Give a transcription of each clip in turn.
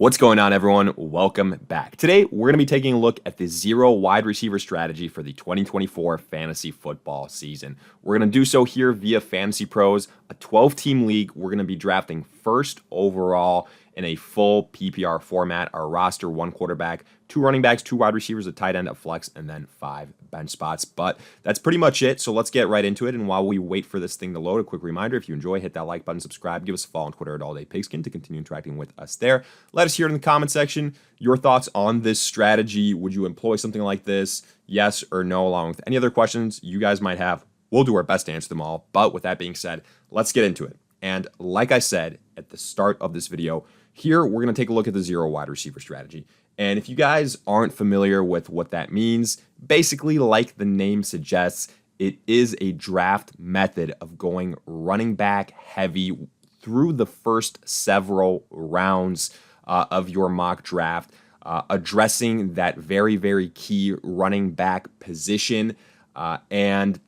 What's going on, everyone? Welcome back. Today, we're going to be taking a look at the zero wide receiver strategy for the 2024 fantasy football season. We're going to do so here via Fantasy Pros, a 12-team league. We're going to be drafting first overall in a full PPR format. Our roster, 1 quarterback, 2 running backs, 2 wide receivers, a tight end, a flex, and then 5 bench spots. But that's pretty much it. So let's get right into it. And while we wait for this thing to load, a quick reminder, if you enjoy, hit that like button, subscribe, give us a follow on Twitter at AllDayPigskin to continue interacting with us there. Let us hear in the comment section your thoughts on this strategy. Would you employ something like this? Yes or no, along with any other questions you guys might have. We'll do our best to answer them all. But with that being said, let's get into it. And like I said at the start of this video, here we're going to take a look at the zero wide receiver strategy. And if you guys aren't familiar with what that means, basically, like the name suggests, it is a draft method of going running back heavy through the first several rounds of your mock draft, addressing that very, very key running back position. And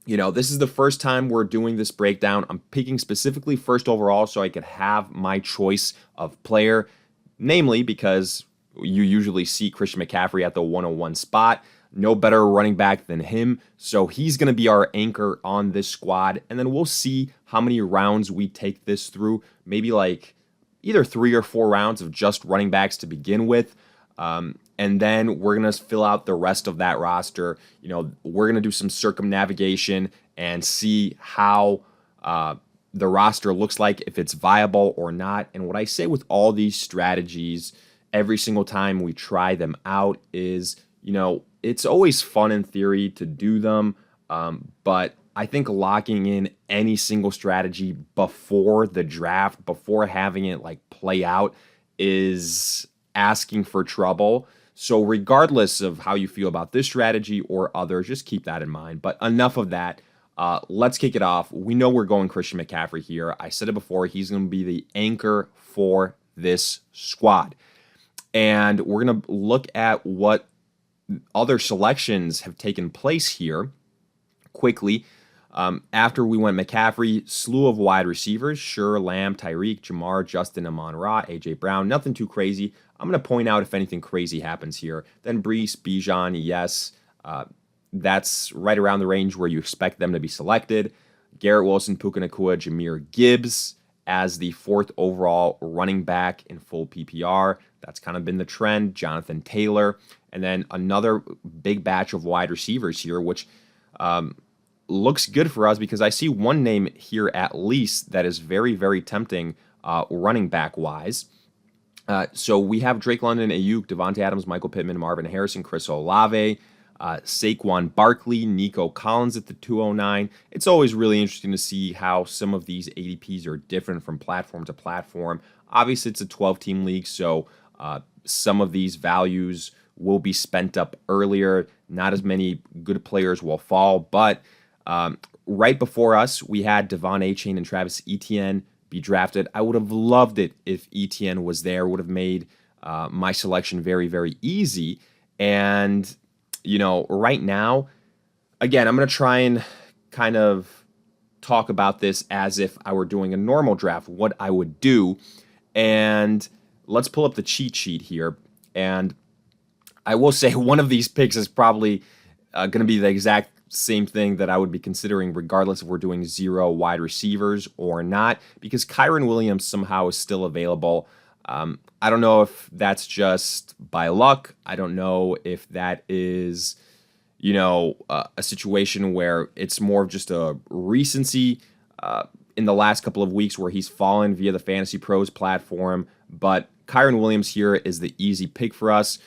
this is the first time we're doing this breakdown. I'm picking specifically first overall so I could have my choice of player, namely because you usually see Christian McCaffrey at the 101 spot. No better running back than him. So he's going to be our anchor on this squad. And then we'll see how many rounds we take this through. Maybe like either 3 or 4 rounds of just running backs to begin with. And then we're going to fill out the rest of that roster. We're going to do some circumnavigation and see how the roster looks like, if it's viable or not. And what I say with all these strategies every single time we try them out is, it's always fun in theory to do them. But I think locking in any single strategy before the draft, before having it play out, is asking for trouble. So regardless of how you feel about this strategy or others, just keep that in mind. But enough of that. Let's kick it off. We know we're going Christian McCaffrey here. I said it before. He's going to be the anchor for this squad. And we're going to look at what other selections have taken place here quickly. After we went McCaffrey, slew of wide receivers, sure, Lamb, Tyreek, Jamar, Justin, Amon-Ra, A.J. Brown, nothing too crazy. I'm going to point out if anything crazy happens here. Then Breece, Bijan, yes, that's right around the range where you expect them to be selected. Garrett Wilson, Puka Nacua, Jahmyr Gibbs as the 4th overall running back in full PPR. That's kind of been the trend. Jonathan Taylor. And then another big batch of wide receivers here, which looks good for us because I see one name here at least that is very, very tempting running back-wise. So we have Drake London, Ayuk, Devontae Adams, Michael Pittman, Marvin Harrison, Chris Olave, Saquon Barkley, Nico Collins at the 209. It's always really interesting to see how some of these ADPs are different from platform to platform. Obviously, it's a 12-team league, so some of these values will be spent up earlier. Not as many good players will fall, but right before us, we had Devon Achane and Travis Etienne be drafted. I would have loved it if Etienne was there. Would have made my selection very, very easy. And, right now, again, I'm going to try and kind of talk about this as if I were doing a normal draft, what I would do. And let's pull up the cheat sheet here. And I will say one of these picks is probably going to be the exact same thing that I would be considering regardless if we're doing zero wide receivers or not, because Kyren Williams somehow is still available. I don't know if that's just by luck. I don't know if that is, a situation where it's more of just a recency in the last couple of weeks where he's fallen via the Fantasy Pros platform. But Kyren Williams here is the easy pick for us.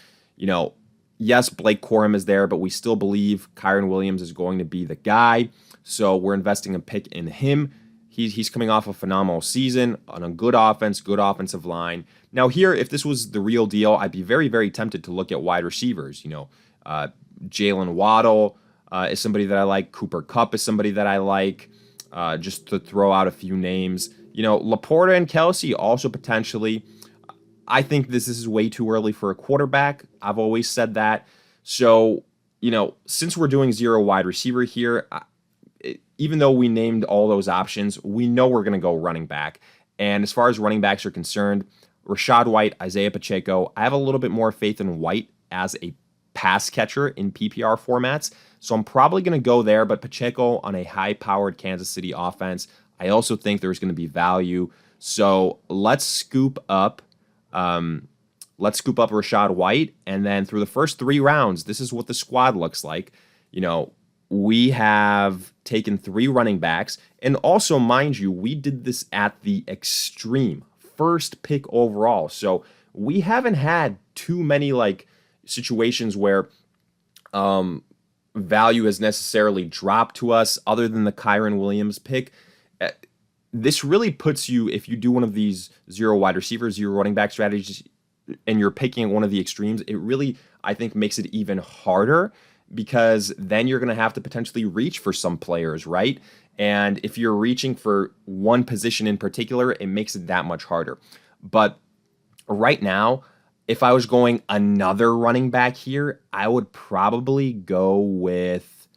Yes, Blake Corum is there, but we still believe Kyren Williams is going to be the guy. So we're investing a pick in him. He's coming off a phenomenal season on a good offense, good offensive line. Now here, if this was the real deal, I'd be very, very tempted to look at wide receivers. Jalen Waddle is somebody that I like. Cooper Kupp is somebody that I like. Just to throw out a few names. Laporta and Kelsey also potentially. I think this is way too early for a quarterback. I've always said that. So, since we're doing zero wide receiver here, even though we named all those options, we know we're going to go running back. And as far as running backs are concerned, Rashad White, Isaiah Pacheco. I have a little bit more faith in White as a pass catcher in PPR formats. So I'm probably going to go there, but Pacheco on a high-powered Kansas City offense, I also think there's going to be value. So let's scoop up Rashad White, and then through the first 3 rounds, this is what the squad looks like. We have taken 3 running backs, and also, mind you, we did this at the extreme, first pick overall. So we haven't had too many situations where value has necessarily dropped to us other than the Kyron Williams pick. This really puts you, if you do one of these 0 wide receivers, 0 running back strategies, and you're picking one of the extremes, it really, I think, makes it even harder, because then you're going to have to potentially reach for some players, right? And if you're reaching for one position in particular, it makes it that much harder. But right now, if I was going another running back here, I would probably go with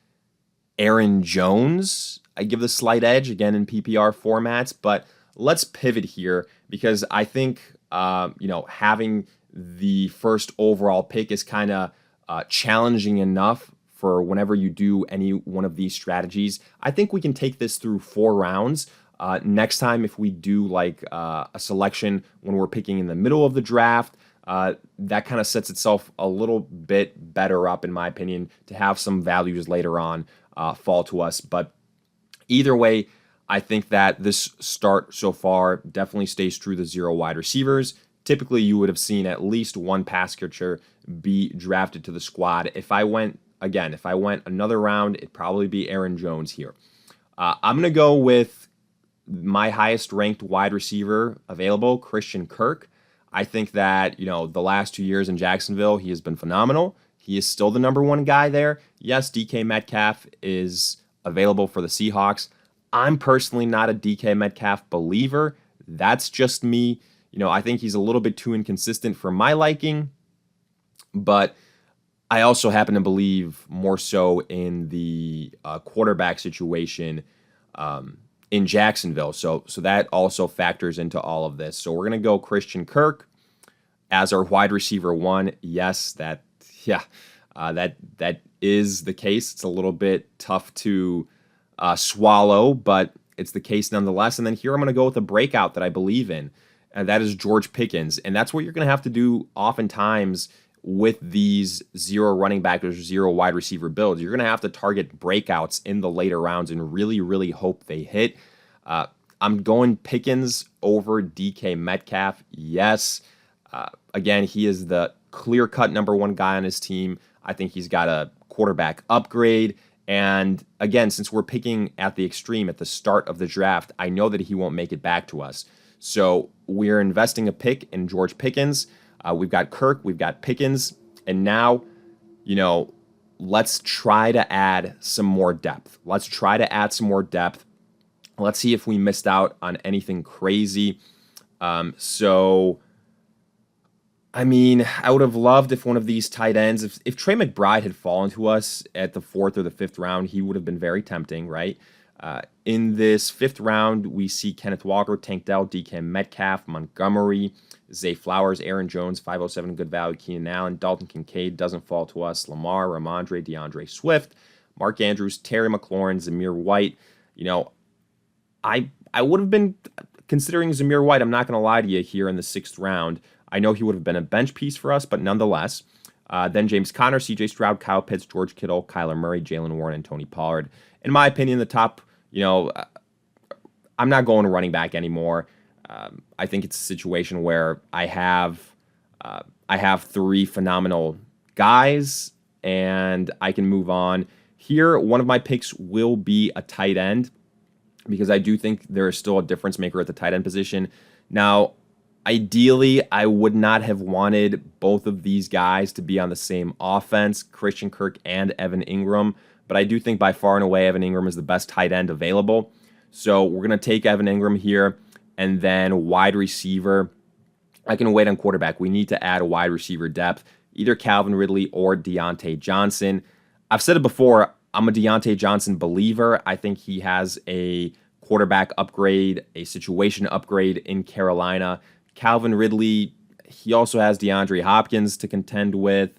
Aaron Jones. I give the slight edge, again, in PPR formats, but let's pivot here, because I think, having the first overall pick is kind of challenging enough for whenever you do any one of these strategies. I think we can take this through 4 rounds. Next time, if we do a selection when we're picking in the middle of the draft, that kind of sets itself a little bit better up, in my opinion, to have some values later on fall to us. But either way, I think that this start so far definitely stays true to 0 wide receivers. Typically, you would have seen at least 1 pass catcher be drafted to the squad. If I went another round, it'd probably be Aaron Jones here. I'm going to go with my highest ranked wide receiver available, Christian Kirk. I think that, the last 2 years in Jacksonville, he has been phenomenal. He is still the number 1 guy there. Yes, DK Metcalf is available for the Seahawks. I'm personally not a DK Metcalf believer. That's just me. I think he's a little bit too inconsistent for my liking, but I also happen to believe more so in the quarterback situation in Jacksonville. So that also factors into all of this. So we're going to go Christian Kirk as our wide receiver 1. Yes, that is the case. It's a little bit tough to swallow, but it's the case nonetheless. And then here I'm going to go with a breakout that I believe in, and that is George Pickens. And that's what you're going to have to do oftentimes with these 0 running back or 0 wide receiver builds. You're going to have to target breakouts in the later rounds and really, really hope they hit. I'm going Pickens over DK Metcalf. Yes. Again, he is the clear-cut number 1 guy on his team. I think he's got a quarterback upgrade. And again, since we're picking at the extreme at the start of the draft, I know that he won't make it back to us. So we're investing a pick in George Pickens. We've got Kirk, we've got Pickens, and now, let's try to add some more depth. Let's see if we missed out on anything crazy. I would have loved if one of these tight ends, if Trey McBride had fallen to us at the 4th or the 5th round, he would have been very tempting, right? In this 5th round, we see Kenneth Walker, Tank Dell, DK Metcalf, Montgomery, Zay Flowers, Aaron Jones, 507 good value, Keenan Allen, Dalton Kincaid doesn't fall to us, Lamar, Ramondre, DeAndre Swift, Mark Andrews, Terry McLaurin, Zamir White. I would have been considering Zamir White. I'm not going to lie to you here in the 6th round. I know he would have been a bench piece for us, but nonetheless. Then James Conner, CJ Stroud, Kyle Pitts, George Kittle, Kyler Murray, Jalen Warren, and Tony Pollard. In my opinion, the top, I'm not going to running back anymore. I think it's a situation where I have 3 phenomenal guys, and I can move on. Here, one of my picks will be a tight end, because I do think there is still a difference maker at the tight end position. Now, ideally, I would not have wanted both of these guys to be on the same offense, Christian Kirk and Evan Ingram, but I do think by far and away Evan Ingram is the best tight end available. So we're going to take Evan Ingram here, and then wide receiver. I can wait on quarterback. We need to add a wide receiver depth, either Calvin Ridley or Deontay Johnson. I've said it before, I'm a Deontay Johnson believer. I think he has a quarterback upgrade, a situation upgrade in Carolina. Calvin Ridley, he also has DeAndre Hopkins to contend with.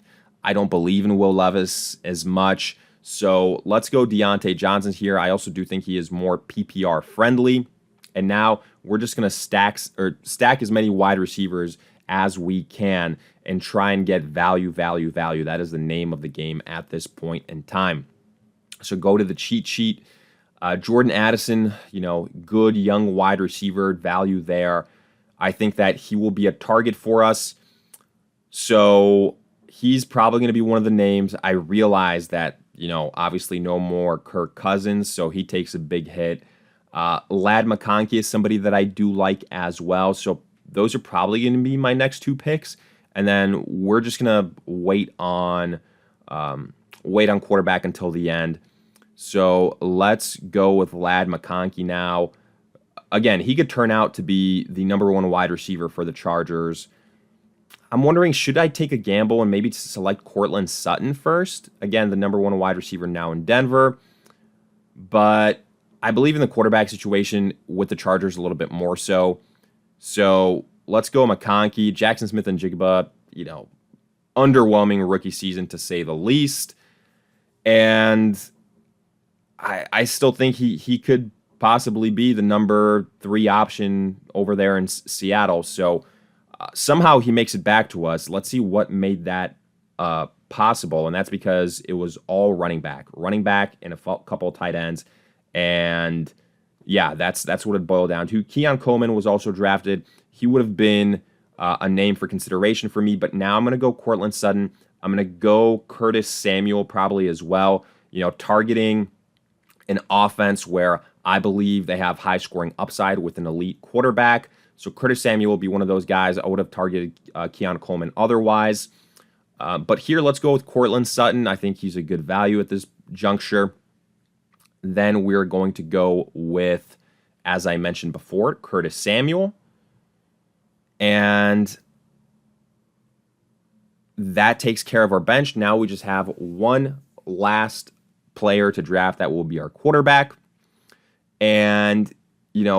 I don't believe in Will Levis as much. So let's go Deontay Johnson here. I also do think he is more PPR friendly. And now we're just going to stack as many wide receivers as we can and try and get value. That is the name of the game at this point in time. So go to the cheat sheet. Jordan Addison, good young wide receiver, value there. I think that he will be a target for us. So he's probably going to be one of the names. I realize that, obviously no more Kirk Cousins, so he takes a big hit. Lad McConkey is somebody that I do like as well. So those are probably going to be my next two picks. And then we're just going to wait on quarterback until the end. So let's go with Lad McConkey now. Again, he could turn out to be the number one wide receiver for the Chargers. I'm wondering, should I take a gamble and maybe select Courtland Sutton first? Again, the number one wide receiver now in Denver. But I believe in the quarterback situation with the Chargers a little bit more so. So let's go McConkey. Jackson Smith and Jigba, underwhelming rookie season to say the least. And I still think he could possibly be the number 3 option over there in Seattle. So somehow he makes it back to us. Let's see what made that possible. And that's because it was all running back and a couple of tight ends. And yeah, that's what it boiled down to. Keon Coleman was also drafted. He would have been a name for consideration for me, but now I'm going to go Courtland Sutton. I'm going to go Curtis Samuel probably as well, targeting an offense where I believe they have high scoring upside with an elite quarterback. So Curtis Samuel will be one of those guys. I would have targeted Keon Coleman otherwise. But here, let's go with Courtland Sutton. I think he's a good value at this juncture. Then we're going to go with, as I mentioned before, Curtis Samuel. And that takes care of our bench. Now we just have one last player to draft that will be our quarterback. And,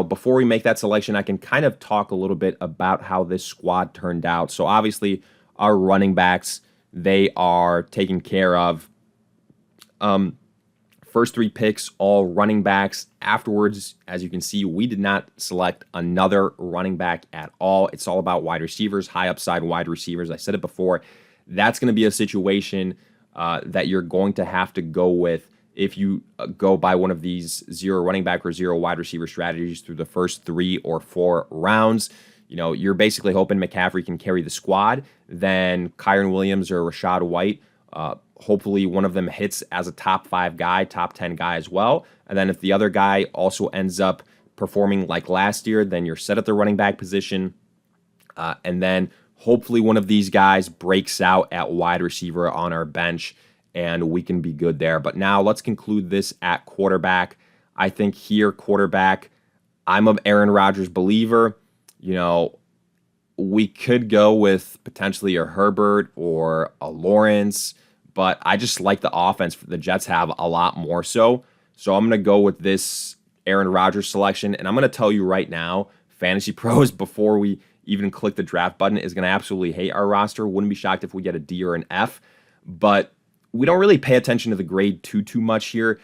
before we make that selection, I can kind of talk a little bit about how this squad turned out. So obviously our running backs, they are taken care of. First 3 picks, all running backs. Afterwards, as you can see, we did not select another running back at all. It's all about wide receivers, high upside wide receivers. I said it before. That's going to be a situation that you're going to have to go with if you go by one of these 0 running back or 0 wide receiver strategies through the first 3 or 4 rounds. You're basically hoping McCaffrey can carry the squad. Then Kyren Williams or Rachaad White, hopefully one of them hits as a top 5 guy, top 10 guy as well. And then if the other guy also ends up performing like last year, then you're set at the running back position. And then hopefully one of these guys breaks out at wide receiver on our bench, and we can be good there. But now let's conclude this at quarterback. I think here, quarterback, I'm an Aaron Rodgers believer. We could go with potentially a Herbert or a Lawrence, but I just like the offense the Jets have a lot more so. So I'm going to go with this Aaron Rodgers selection. And I'm going to tell you right now, Fantasy Pros, before we even click the draft button, is going to absolutely hate our roster. Wouldn't be shocked if we get a D or an F. But we don't really pay attention to the grade too much here.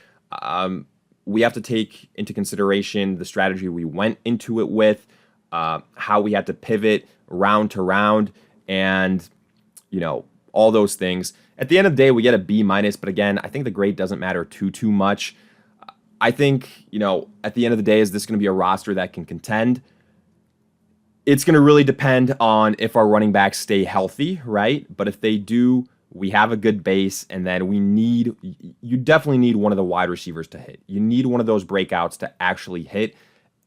We have to take into consideration the strategy we went into it with, how we had to pivot round to round, and all those things. At the end of the day, we get a B-, but again, I think the grade doesn't matter too much. I think, at the end of the day, is this going to be a roster that can contend? It's going to really depend on if our running backs stay healthy, right? But if they do, we have a good base, and then you definitely need one of the wide receivers to hit. You need one of those breakouts to actually hit,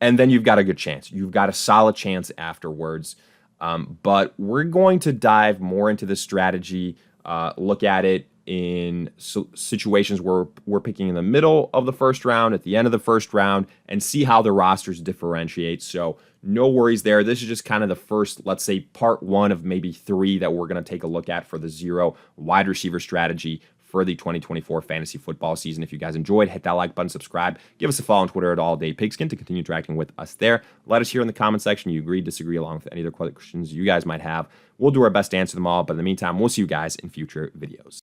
and then you've got a good chance. You've got a solid chance afterwards. But we're going to dive more into this strategy, look at it in situations where we're picking in the middle of the first round, at the end of the first round, and see how the rosters differentiate. So no worries there. This is just kind of the first, let's say, part 1 of maybe 3 that we're going to take a look at for the 0 wide receiver strategy for the 2024 fantasy football season. If you guys enjoyed, hit that like button, subscribe, give us a follow on Twitter at AllDayPigskin to continue interacting with us there. Let us hear in the comment section you agree, disagree, along with any other questions you guys might have. We'll do our best to answer them all, but in the meantime, we'll see you guys in future videos.